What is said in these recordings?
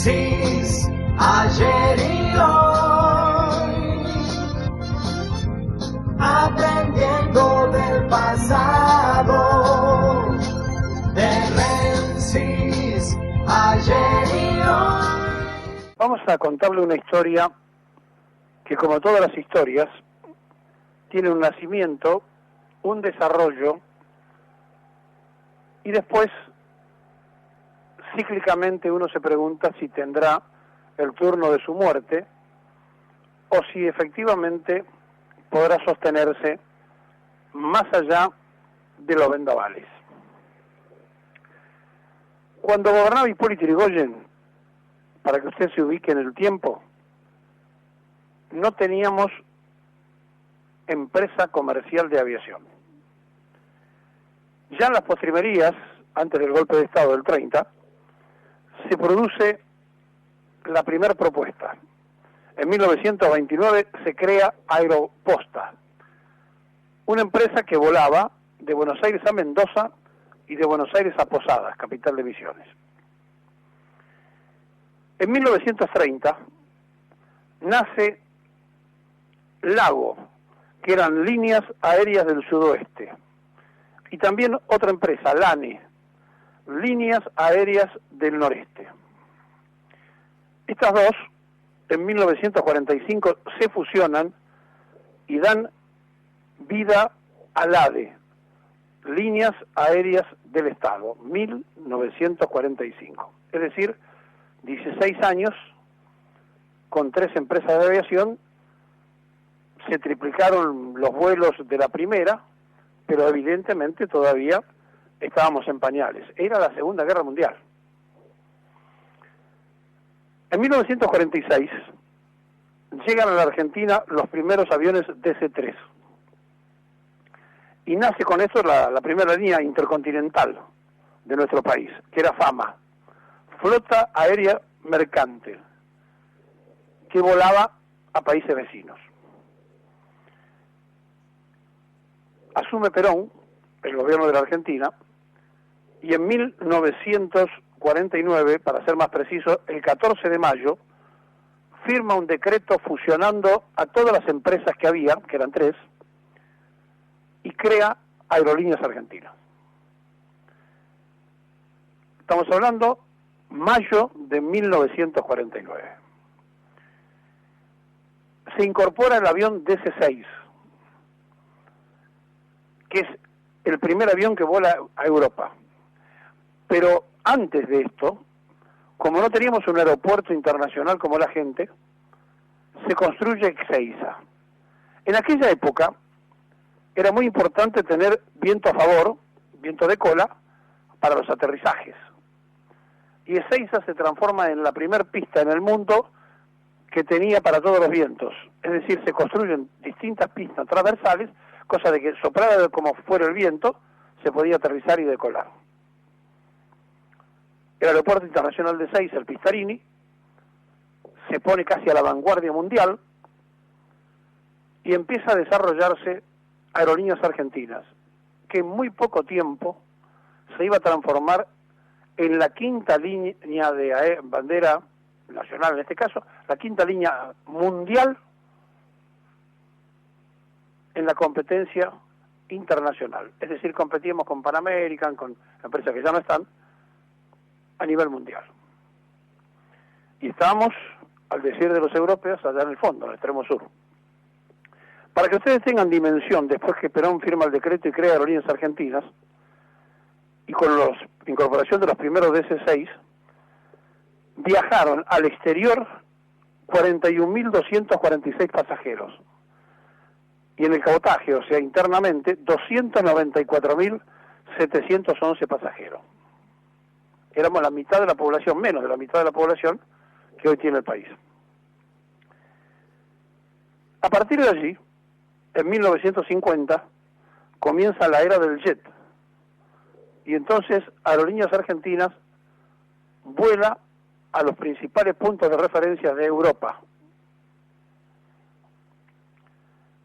Francis, ayer y hoy, aprendiendo del pasado, de Francis, ayer y hoy. Vamos a contarle una historia que, como todas las historias, tiene un nacimiento, un desarrollo y después cíclicamente uno se pregunta si tendrá el turno de su muerte o si efectivamente podrá sostenerse más allá de los vendavales. Cuando gobernaba Hipólito Yrigoyen, para que usted se ubique en el tiempo, no teníamos empresa comercial de aviación. Ya en las postrimerías, antes del golpe de Estado del 30, se produce la primera propuesta. En 1929 se crea Aeroposta, una empresa que volaba de Buenos Aires a Mendoza y de Buenos Aires a Posadas, capital de Misiones. En 1930 nace Lago, que eran líneas aéreas del sudoeste, y también otra empresa, LANE, líneas aéreas del noreste. Estas dos, en 1945, se fusionan y dan vida a LADE, líneas aéreas del Estado, 1945. Es decir, 16 años con 3 empresas de aviación. Se triplicaron los vuelos de la primera, pero evidentemente todavía estábamos en pañales. Era la Segunda Guerra Mundial. En 1946 llegan a la Argentina los primeros aviones DC-3 y nace con eso la primera línea intercontinental de nuestro país, que era FAMA, Flota Aérea Mercante, que volaba a países vecinos. Asume Perón, el gobierno de la Argentina, y en 1949, para ser más preciso, el 14 de mayo, firma un decreto fusionando a todas las empresas que había, que eran 3, y crea Aerolíneas Argentinas. Estamos hablando mayo de 1949. Se incorpora el avión DC-6, que es el primer avión que vuela a Europa. Pero antes de esto, como no teníamos un aeropuerto internacional como la gente, se construye Ezeiza. En aquella época era muy importante tener viento a favor, viento de cola, para los aterrizajes. Y Ezeiza se transforma en la primer pista en el mundo que tenía para todos los vientos. Es decir, se construyen distintas pistas transversales, cosa de que soplada como fuera el viento, se podía aterrizar y decolar. El Aeropuerto Internacional de Ezeiza, el Pistarini, se pone casi a la vanguardia mundial y empieza a desarrollarse Aerolíneas Argentinas, que en muy poco tiempo se iba a transformar en la quinta línea de bandera nacional, en este caso, la quinta línea mundial en la competencia internacional. Es decir, competíamos con Pan American, con empresas que ya no están, a nivel mundial. Y estábamos, al decir de los europeos, allá en el fondo, en el extremo sur. Para que ustedes tengan dimensión, después que Perón firma el decreto y crea Aerolíneas Argentinas, y con la incorporación de los primeros DC-6, viajaron al exterior 41.246 pasajeros. Y en el cabotaje, o sea, internamente, 294.711 pasajeros. Éramos la mitad de la población, menos de la mitad de la población que hoy tiene el país. A partir de allí, en 1950, comienza la era del jet. Y entonces Aerolíneas Argentinas vuela a los principales puntos de referencia de Europa.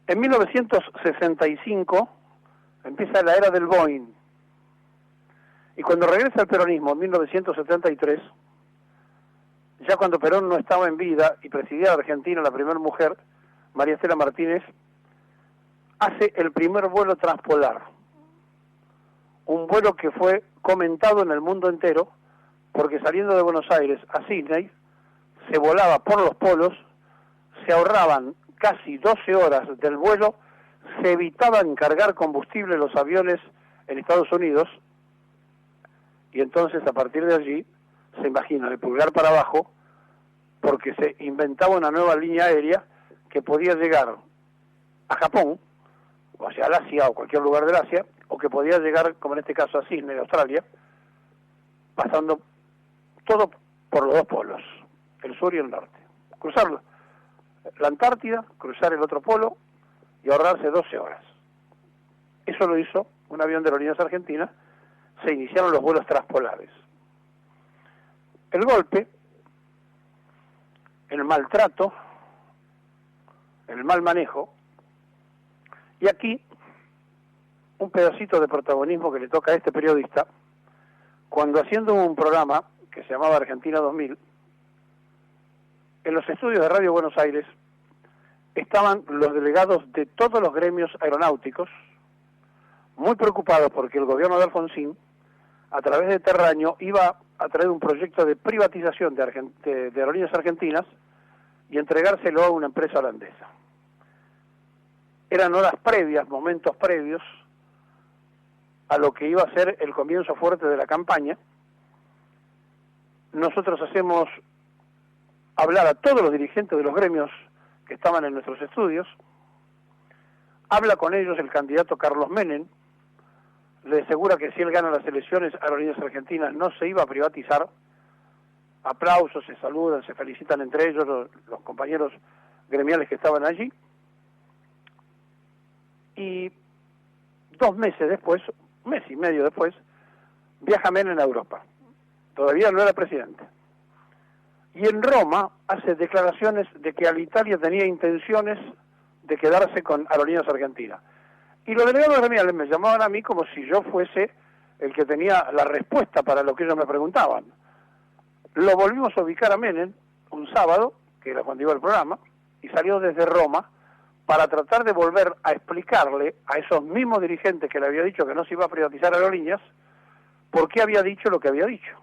En 1965 empieza la era del Boeing. Y cuando regresa el peronismo en 1973, ya cuando Perón no estaba en vida y presidía la Argentina, la primera mujer, María Estela Martínez, hace el primer vuelo transpolar. Un vuelo que fue comentado en el mundo entero, porque saliendo de Buenos Aires a Sydney, se volaba por los polos, se ahorraban casi 12 horas del vuelo, se evitaban cargar combustible los aviones en Estados Unidos, y entonces a partir de allí, se imagina, de pulgar para abajo, porque se inventaba una nueva línea aérea que podía llegar a Japón, o sea, al Asia o cualquier lugar del Asia, o que podía llegar, como en este caso, a Sydney, Australia, pasando todo por los dos polos, el sur y el norte. Cruzar la Antártida, cruzar el otro polo y ahorrarse 12 horas. Eso lo hizo un avión de Aerolíneas Argentinas, se iniciaron los vuelos transpolares. El golpe, el maltrato, el mal manejo, y aquí un pedacito de protagonismo que le toca a este periodista, cuando haciendo un programa que se llamaba Argentina 2000, en los estudios de Radio Buenos Aires estaban los delegados de todos los gremios aeronáuticos, muy preocupados porque el gobierno de Alfonsín, a través de Terraño, iba a traer un proyecto de privatización de Aerolíneas Argentinas y entregárselo a una empresa holandesa. Eran horas previas, momentos previos a lo que iba a ser el comienzo fuerte de la campaña. Nosotros hacemos hablar a todos los dirigentes de los gremios que estaban en nuestros estudios, habla con ellos el candidato Carlos Menem, le asegura que si él gana las elecciones, Aerolíneas Argentinas no se iba a privatizar, aplausos, se saludan, se felicitan entre ellos los compañeros gremiales que estaban allí, y 2 meses después, un mes y medio después, viaja Menem a Europa, todavía no era presidente, y en Roma hace declaraciones de que Alitalia tenía intenciones de quedarse con Aerolíneas Argentinas. Y los delegados gremiales me llamaban a mí como si yo fuese el que tenía la respuesta para lo que ellos me preguntaban. Lo volvimos a ubicar a Menem un sábado, que era cuando iba al programa, y salió desde Roma para tratar de volver a explicarle a esos mismos dirigentes que le había dicho que no se iba a privatizar Aerolíneas, por qué había dicho lo que había dicho.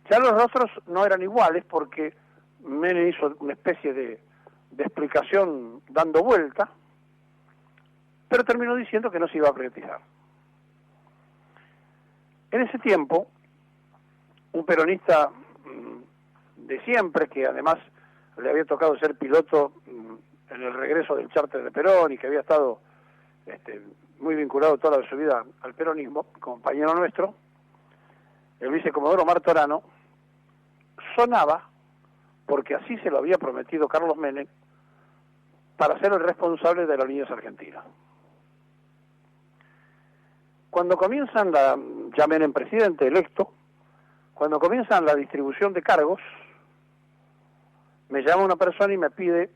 Ya los rostros no eran iguales porque Menem hizo una especie de explicación dando vuelta, pero terminó diciendo que no se iba a privatizar. En ese tiempo, un peronista de siempre, que además le había tocado ser piloto en el regreso del charter de Perón y que había estado muy vinculado toda su vida al peronismo, compañero nuestro, el vicecomodoro Martorano, sonaba, porque así se lo había prometido Carlos Menem, para ser el responsable de Aerolíneas Argentinas. Cuando comienzan ya Menem presidente electo, cuando comienzan la distribución de cargos, me llama una persona y me pide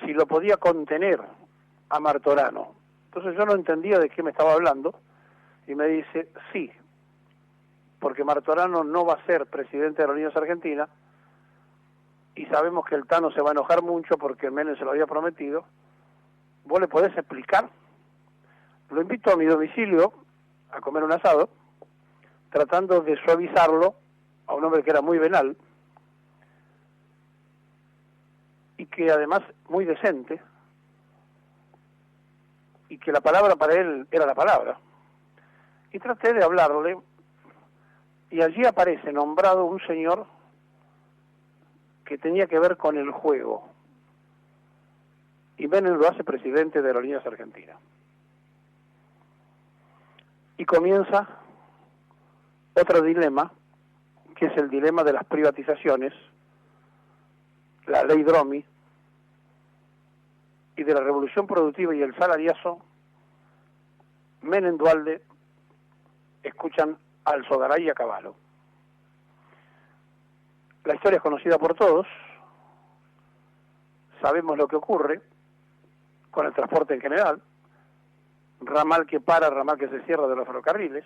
si lo podía contener a Martorano. Entonces yo no entendía de qué me estaba hablando y me dice, sí, porque Martorano no va a ser presidente de Aerolíneas Argentinas y sabemos que el Tano se va a enojar mucho porque Menem se lo había prometido. ¿Vos le podés explicar? Lo invito a mi domicilio a comer un asado, tratando de suavizarlo a un hombre que era muy venal y que además muy decente, y que la palabra para él era la palabra. Y traté de hablarle, y allí aparece nombrado un señor que tenía que ver con el juego, y Menem lo hace presidente de Aerolíneas Argentinas. Y comienza otro dilema, que es el dilema de las privatizaciones, la ley Dromi, y de la revolución productiva y el salariazo. Menem, Duhalde escuchan al Sogaray y a Cavallo. La historia es conocida por todos, sabemos lo que ocurre con el transporte en general, ramal que para, ramal que se cierra de los ferrocarriles,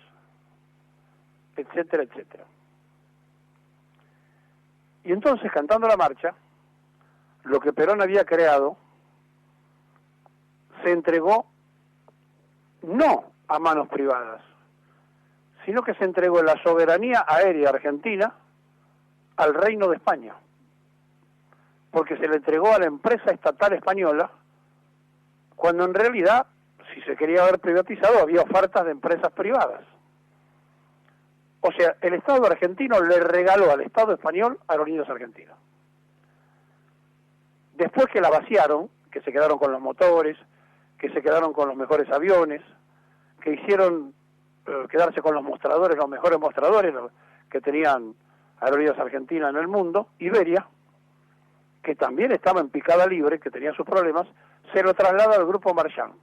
etcétera, etcétera. Y entonces, cantando la marcha, lo que Perón había creado se entregó no a manos privadas, sino que se entregó la soberanía aérea argentina al Reino de España, porque se le entregó a la empresa estatal española, cuando en realidad, si se quería haber privatizado, había ofertas de empresas privadas. O sea, el Estado argentino le regaló al Estado español Aerolíneas Argentinas. Después que la vaciaron, que se quedaron con los motores, que se quedaron con los mejores aviones, que hicieron quedarse con los mostradores, los mejores mostradores que tenían Aerolíneas Argentinas en el mundo, Iberia, que también estaba en picada libre, que tenía sus problemas, se lo traslada al Grupo Marchand.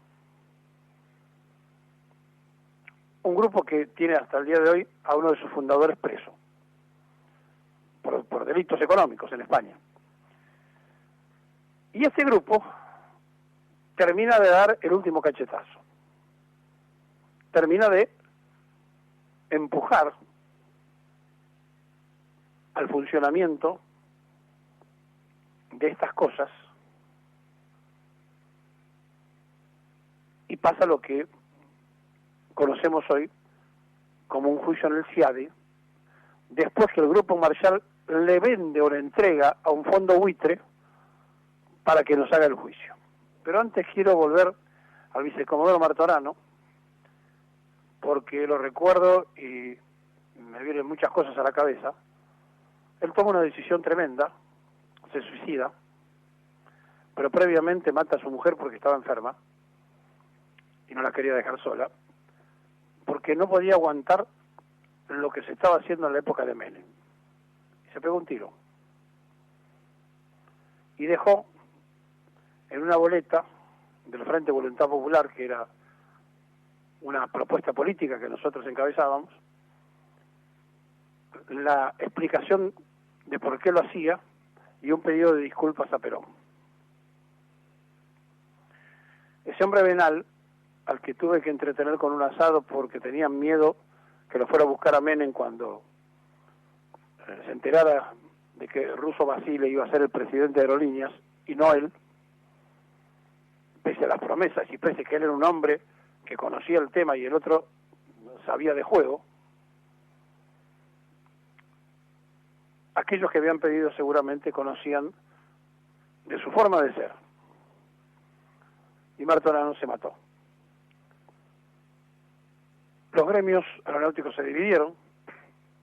Un grupo que tiene hasta el día de hoy a uno de sus fundadores preso, por delitos económicos en España. Y este grupo termina de dar el último cachetazo. Termina de empujar al funcionamiento de estas cosas, y pasa lo que conocemos hoy como un juicio en el CIADE, después que el Grupo Marshall le vende o le entrega a un fondo buitre para que nos haga el juicio. Pero antes quiero volver al vicecomodoro Martorano, porque lo recuerdo y me vienen muchas cosas a la cabeza. Él toma una decisión tremenda, se suicida, pero previamente mata a su mujer porque estaba enferma y no la quería dejar sola, porque no podía aguantar lo que se estaba haciendo en la época de Menem. Y se pegó un tiro. Y dejó en una boleta del Frente Voluntad Popular, que era una propuesta política que nosotros encabezábamos, la explicación de por qué lo hacía y un pedido de disculpas a Perón. Ese hombre venal, al que tuve que entretener con un asado porque tenían miedo que lo fuera a buscar a Menem cuando se enterara de que Russo Basile iba a ser el presidente de Aerolíneas y no él, pese a las promesas y pese a que él era un hombre que conocía el tema y el otro sabía de juego, aquellos que habían pedido seguramente conocían de su forma de ser. Y Martorano se mató. Los gremios aeronáuticos se dividieron,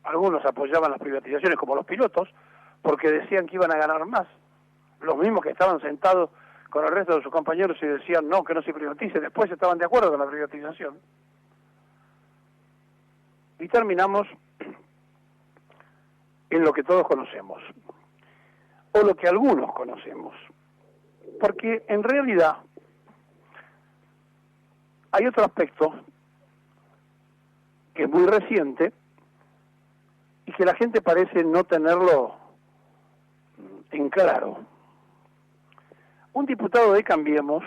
algunos apoyaban las privatizaciones como los pilotos, porque decían que iban a ganar más, los mismos que estaban sentados con el resto de sus compañeros y decían no, que no se privatice, después estaban de acuerdo con la privatización. Y terminamos en lo que todos conocemos, o lo que algunos conocemos, porque en realidad hay otro aspecto que es muy reciente y que la gente parece no tenerlo en claro. Un diputado de Cambiemos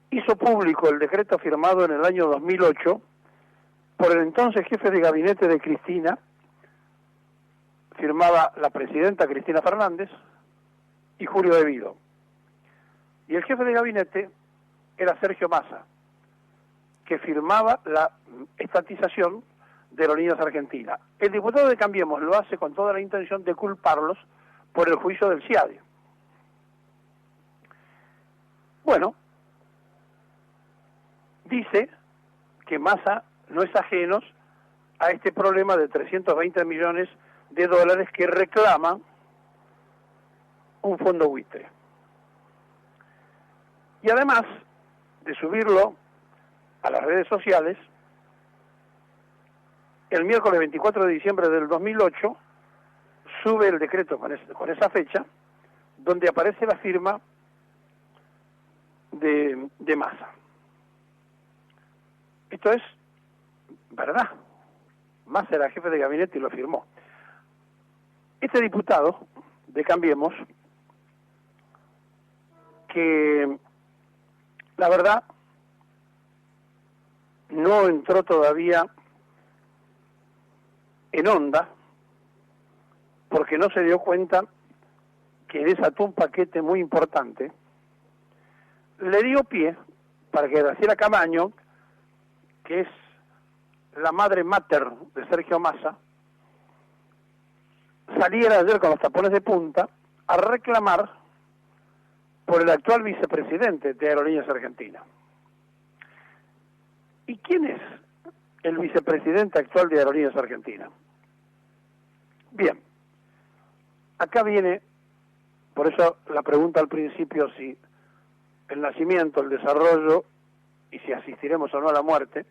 hizo público el decreto firmado en el año 2008 por el entonces jefe de gabinete de Cristina, firmaba la presidenta Cristina Fernández y Julio De Vido. Y el jefe de gabinete era Sergio Massa, que firmaba la estatización de Aerolíneas Argentinas. El diputado de Cambiemos lo hace con toda la intención de culparlos por el juicio del CIADE. Bueno, dice que Massa no es ajeno a este problema de 320 millones de dólares que reclaman un fondo buitre. Y además de subirlo a las redes sociales, el miércoles 24 de diciembre del 2008 sube el decreto con esa fecha, donde aparece la firma de Massa. Esto es verdad. Massa era jefe de gabinete y lo firmó. Este diputado de Cambiemos, que la verdad no entró todavía en onda porque no se dio cuenta que desató un paquete muy importante, le dio pie para que Graciela Camaño, que es la madre mater de Sergio Massa, saliera ayer con los tapones de punta a reclamar por el actual vicepresidente de Aerolíneas Argentinas. ¿Y quién es el vicepresidente actual de Aerolíneas Argentinas? Bien, acá viene, por eso la pregunta al principio, si el nacimiento, el desarrollo y si asistiremos o no a la muerte,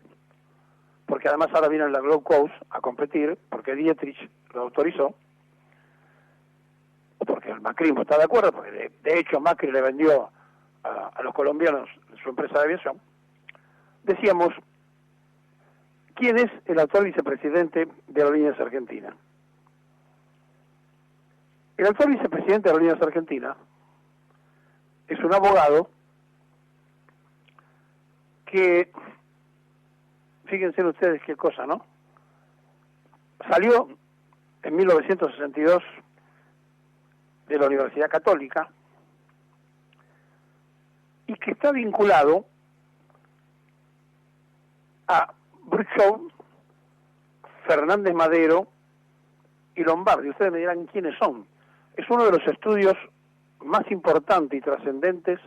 porque además ahora viene la Globe Coast a competir, porque Dietrich lo autorizó, o porque el macrismo está de acuerdo, porque de hecho Macri le vendió a los colombianos su empresa de aviación. Decíamos, ¿quién es el actual vicepresidente de Aerolíneas Argentinas? El actual vicepresidente de Aerolíneas Argentinas es un abogado que, fíjense ustedes qué cosa, ¿no? Salió en 1962 de la Universidad Católica y que está vinculado a Bruchot, Fernández Madero y Lombardi. Ustedes me dirán quiénes son. Es uno de los estudios más importantes y trascendentes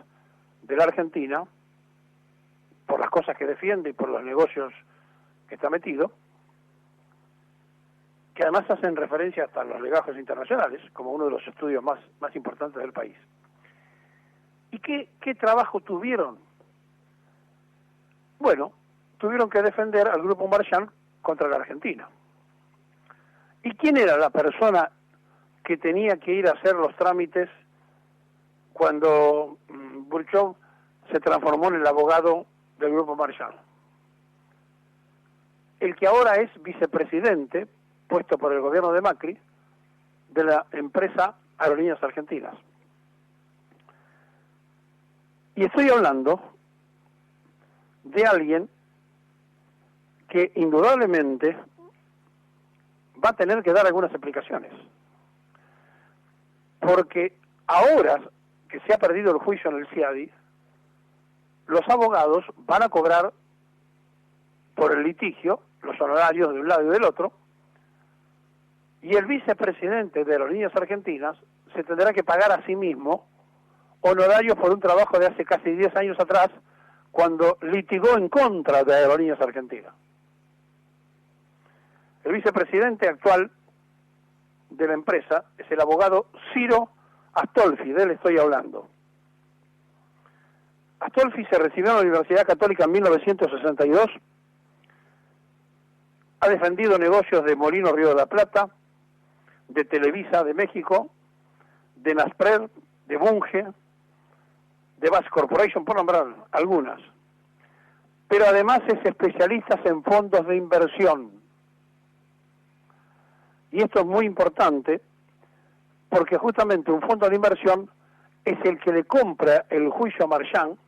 de la Argentina, por las cosas que defiende y por los negocios que está metido, que además hacen referencia hasta a los legajos internacionales, como uno de los estudios más importantes del país. ¿Y qué trabajo tuvieron? Bueno, tuvieron que defender al Grupo Marchand contra la Argentina. ¿Y quién era la persona que tenía que ir a hacer los trámites cuando Burchov se transformó en el abogado del Grupo Marchand? El que ahora es vicepresidente, puesto por el gobierno de Macri, de la empresa Aerolíneas Argentinas. Y estoy hablando de alguien que indudablemente va a tener que dar algunas explicaciones. Porque ahora que se ha perdido el juicio en el CIADI, los abogados van a cobrar por el litigio los honorarios de un lado y del otro, y el vicepresidente de Aerolíneas Argentinas se tendrá que pagar a sí mismo honorarios por un trabajo de hace casi 10 años atrás, cuando litigó en contra de Aerolíneas Argentinas. El vicepresidente actual de la empresa es el abogado Ciro Astolfi, de él estoy hablando. Astolfi se recibió en la Universidad Católica en 1962, ha defendido negocios de Molino Río de la Plata, de Televisa de México, de Naspred, de Bunge, de Bass Corporation, por nombrar algunas. Pero además es especialista en fondos de inversión. Y esto es muy importante porque justamente un fondo de inversión es el que le compra el juicio a Marchand.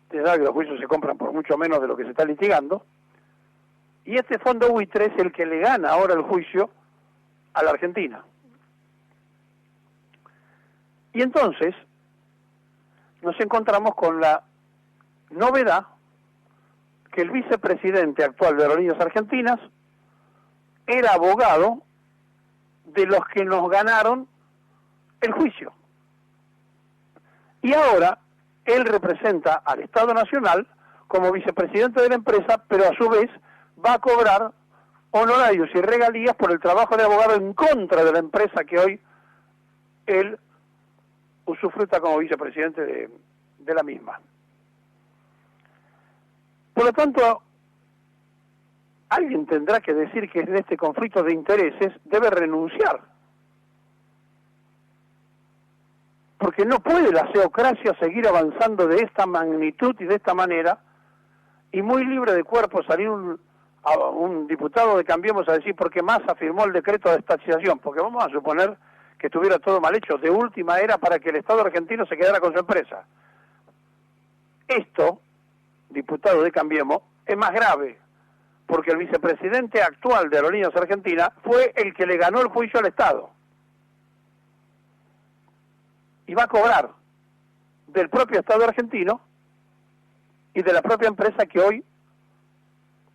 Ustedes saben que los juicios se compran por mucho menos de lo que se está litigando. Y este fondo buitre es el que le gana ahora el juicio a la Argentina. Y entonces nos encontramos con la novedad que el vicepresidente actual de Aerolíneas Argentinas era abogado de los que nos ganaron el juicio. Y ahora él representa al Estado Nacional como vicepresidente de la empresa, pero a su vez va a cobrar honorarios y regalías por el trabajo de abogado en contra de la empresa que hoy él usufructa como vicepresidente de la misma. Por lo tanto, alguien tendrá que decir que en este conflicto de intereses debe renunciar. Porque no puede la geocracia seguir avanzando de esta magnitud y de esta manera, y muy libre de cuerpo salir un diputado de Cambiemos a decir porque Massa firmó el decreto de estatización, porque vamos a suponer que estuviera todo mal hecho. De última era para que el Estado argentino se quedara con su empresa. Esto, diputado de Cambiemos, es más grave, porque el vicepresidente actual de Aerolíneas Argentinas fue el que le ganó el juicio al Estado. Y va a cobrar del propio Estado argentino y de la propia empresa que hoy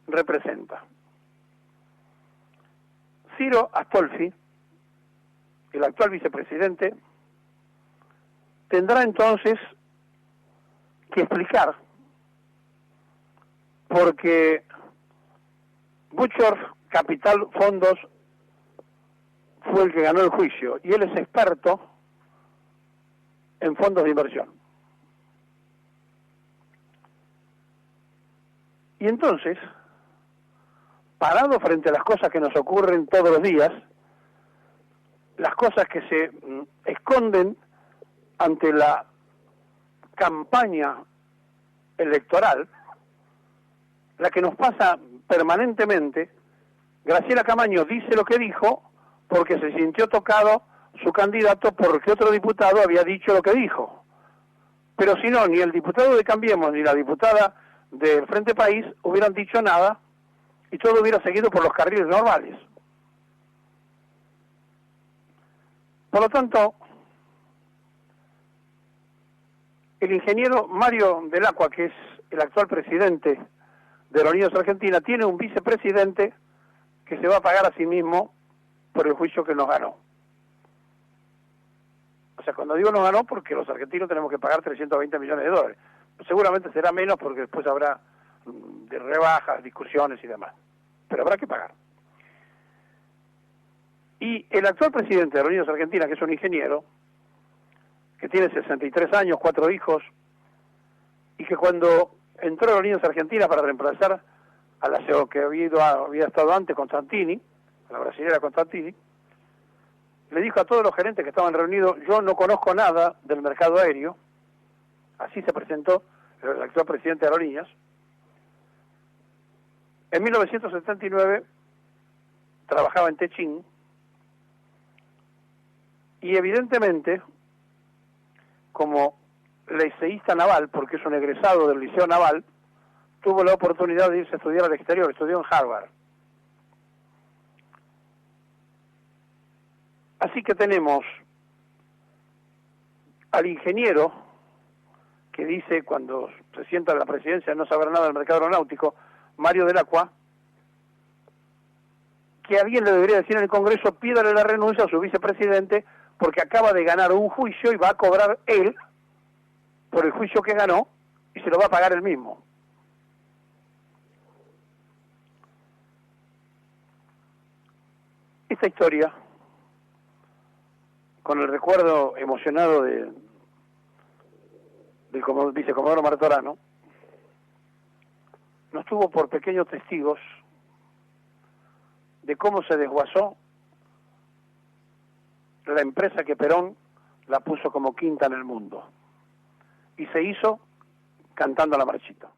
representa. Ciro Astolfi, el actual vicepresidente, tendrá entonces que explicar, porque Buchorf Capital Fondos fue el que ganó el juicio y él es experto en fondos de inversión. Y entonces, parado frente a las cosas que nos ocurren todos los días, las cosas que se esconden ante la campaña electoral, la que nos pasa permanentemente, Graciela Camaño dice lo que dijo porque se sintió tocado su candidato porque otro diputado había dicho lo que dijo. Pero si no, ni el diputado de Cambiemos ni la diputada del Frente País hubieran dicho nada y todo hubiera seguido por los carriles normales. Por lo tanto, el ingeniero Mario Dell'Acqua, que es el actual presidente de Aerolíneas Argentinas, tiene un vicepresidente que se va a pagar a sí mismo por el juicio que nos ganó. O sea, cuando digo nos ganó, porque los argentinos tenemos que pagar 320 millones de dólares. Seguramente será menos porque después habrá de rebajas, discusiones y demás. Pero habrá que pagar. Y el actual presidente de Aerolíneas Argentinas, que es un ingeniero, que tiene 63 años, 4 hijos, y que cuando entró a Aerolíneas Argentinas para reemplazar a la CEO que había estado antes, Constantini, a la brasilera Constantini, le dijo a todos los gerentes que estaban reunidos: yo no conozco nada del mercado aéreo. Así se presentó el actual presidente de Aerolíneas. En 1979 trabajaba en Techín y evidentemente, como liceísta naval, porque es un egresado del Liceo Naval, tuvo la oportunidad de irse a estudiar al exterior, estudió en Harvard. Así que tenemos al ingeniero que dice, cuando se sienta en la presidencia, no saber nada del mercado aeronáutico, Mario Dell'Acqua, que alguien le debería decir en el Congreso: pídale la renuncia a su vicepresidente porque acaba de ganar un juicio y va a cobrar él por el juicio que ganó y se lo va a pagar él mismo. Esta historia, con el recuerdo emocionado del vicecomodoro Martorano, nos tuvo por pequeños testigos de cómo se desguazó la empresa que Perón la puso como quinta en el mundo y se hizo cantando la marchita.